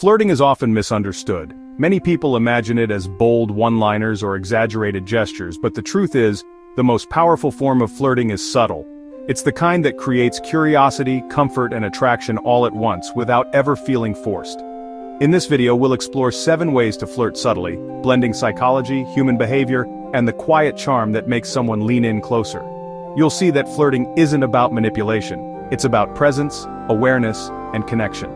Flirting is often misunderstood. Many people imagine it as bold one-liners or exaggerated gestures, but the truth is, the most powerful form of flirting is subtle. It's the kind that creates curiosity, comfort, and attraction all at once without ever feeling forced. In this video, we'll explore 7 ways to flirt subtly, blending psychology, human behavior, and the quiet charm that makes someone lean in closer. You'll see that flirting isn't about manipulation. It's about presence, awareness, and connection.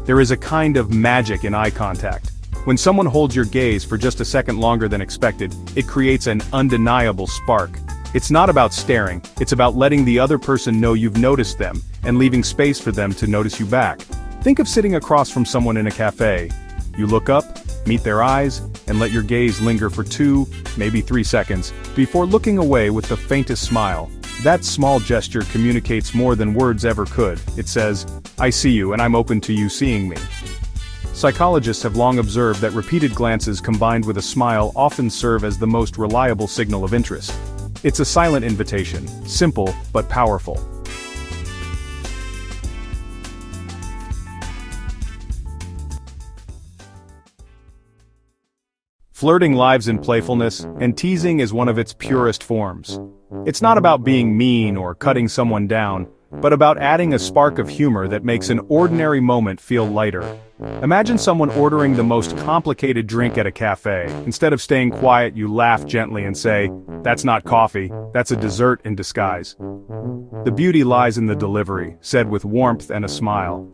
There is a kind of magic in eye contact. When someone holds your gaze for just a second longer than expected, it creates an undeniable spark. It's not about staring, it's about letting the other person know you've noticed them, and leaving space for them to notice you back. Think of sitting across from someone in a cafe. You look up, meet their eyes, and let your gaze linger for 2, maybe 3 seconds, before looking away with the faintest smile. That small gesture communicates more than words ever could. It says, "I see you and I'm open to you seeing me." Psychologists have long observed that repeated glances combined with a smile often serve as the most reliable signal of interest. It's a silent invitation, simple but powerful. Flirting lives in playfulness, and teasing is one of its purest forms. It's not about being mean or cutting someone down, but about adding a spark of humor that makes an ordinary moment feel lighter. Imagine someone ordering the most complicated drink at a cafe. Instead of staying quiet, you laugh gently and say, "That's not coffee, that's a dessert in disguise." The beauty lies in the delivery, said with warmth and a smile.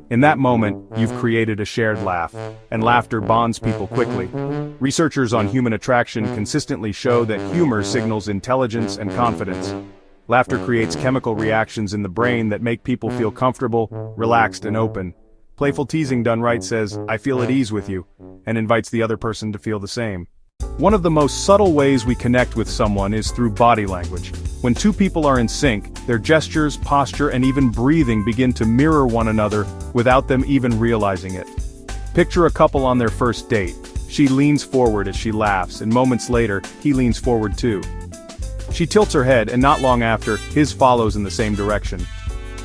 In that moment, you've created a shared laugh, and laughter bonds people quickly. Researchers on human attraction consistently show that humor signals intelligence and confidence. Laughter creates chemical reactions in the brain that make people feel comfortable, relaxed, and open. Playful teasing done right says, "I feel at ease with you," and invites the other person to feel the same. One of the most subtle ways we connect with someone is through body language. When two people are in sync, their gestures, posture, and even breathing begin to mirror one another without them even realizing it. Picture a couple on their first date. She leans forward as she laughs, and moments later, he leans forward too. She tilts her head, and not long after, his follows in the same direction.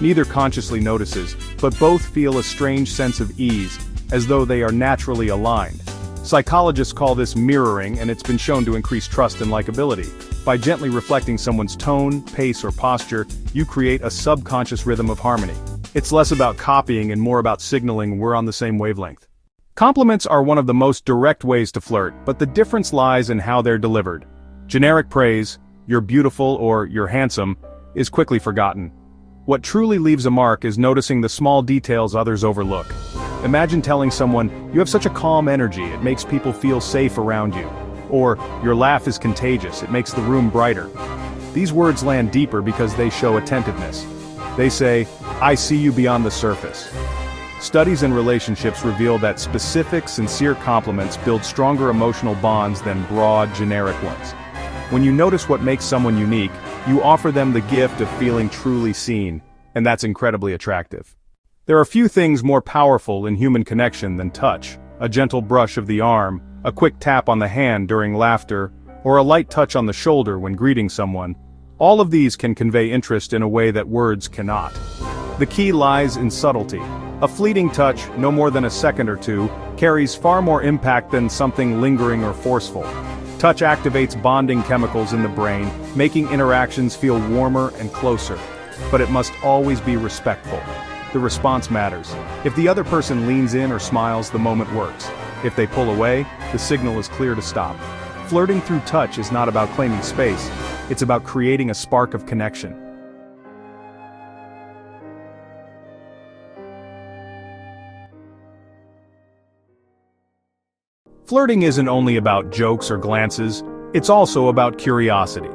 Neither consciously notices, but both feel a strange sense of ease, as though they are naturally aligned. Psychologists call this mirroring, and it's been shown to increase trust and likability. By gently reflecting someone's tone, pace, or posture, you create a subconscious rhythm of harmony. It's less about copying and more about signaling we're on the same wavelength. Compliments are one of the most direct ways to flirt, but the difference lies in how they're delivered. Generic praise, "You're beautiful" or "You're handsome," is quickly forgotten. What truly leaves a mark is noticing the small details others overlook. Imagine telling someone, "You have such a calm energy, it makes people feel safe around you." Or, "Your laugh is contagious, it makes the room brighter." These words land deeper because they show attentiveness. They say, "I see you beyond the surface." Studies in relationships reveal that specific, sincere compliments build stronger emotional bonds than broad, generic ones. When you notice what makes someone unique, you offer them the gift of feeling truly seen, and that's incredibly attractive. There are few things more powerful in human connection than touch. A gentle brush of the arm, a quick tap on the hand during laughter, or a light touch on the shoulder when greeting someone. All of these can convey interest in a way that words cannot. The key lies in subtlety. A fleeting touch, no more than a second or two, carries far more impact than something lingering or forceful. Touch activates bonding chemicals in the brain, making interactions feel warmer and closer. But it must always be respectful. The response matters. If the other person leans in or smiles, the moment works. If they pull away, the signal is clear to stop. Flirting through touch is not about claiming space, it's about creating a spark of connection. Flirting isn't only about jokes or glances, it's also about curiosity.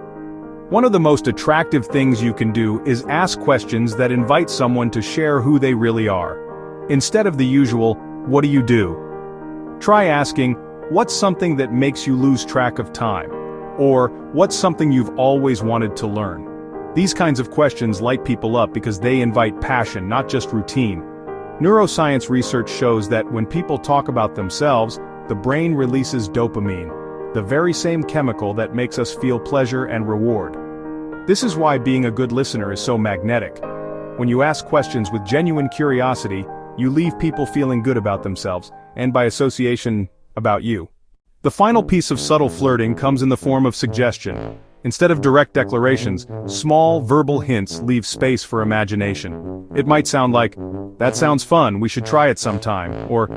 One of the most attractive things you can do is ask questions that invite someone to share who they really are. Instead of the usual, "What do you do?" Try asking, "What's something that makes you lose track of time?" Or, "What's something you've always wanted to learn?" These kinds of questions light people up because they invite passion, not just routine. Neuroscience research shows that when people talk about themselves, the brain releases dopamine, the very same chemical that makes us feel pleasure and reward. This is why being a good listener is so magnetic. When you ask questions with genuine curiosity, you leave people feeling good about themselves, and by association, about you. The final piece of subtle flirting comes in the form of suggestion. Instead of direct declarations, small verbal hints leave space for imagination. It might sound like, "That sounds fun, we should try it sometime," or,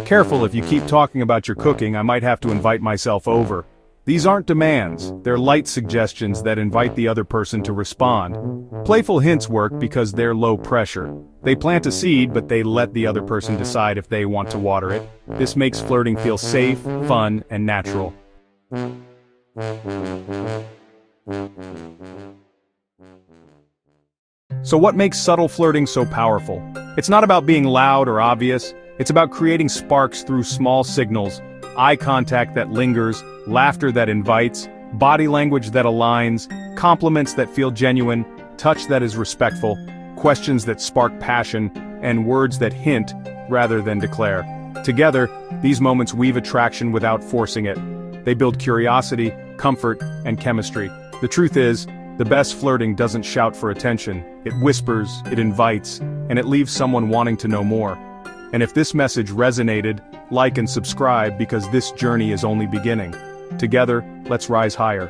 "Careful, if you keep talking about your cooking, I might have to invite myself over." These aren't demands, they're light suggestions that invite the other person to respond. Playful hints work because they're low pressure. They plant a seed, but they let the other person decide if they want to water it. This makes flirting feel safe, fun, and natural. So what makes subtle flirting so powerful? It's not about being loud or obvious, it's about creating sparks through small signals, eye contact that lingers, laughter that invites, body language that aligns, compliments that feel genuine, touch that is respectful, questions that spark passion, and words that hint rather than declare. Together, these moments weave attraction without forcing it. They build curiosity, comfort, and chemistry. The truth is, the best flirting doesn't shout for attention. It whispers, it invites, and it leaves someone wanting to know more. And if this message resonated, like and subscribe because this journey is only beginning. Together, let's rise higher.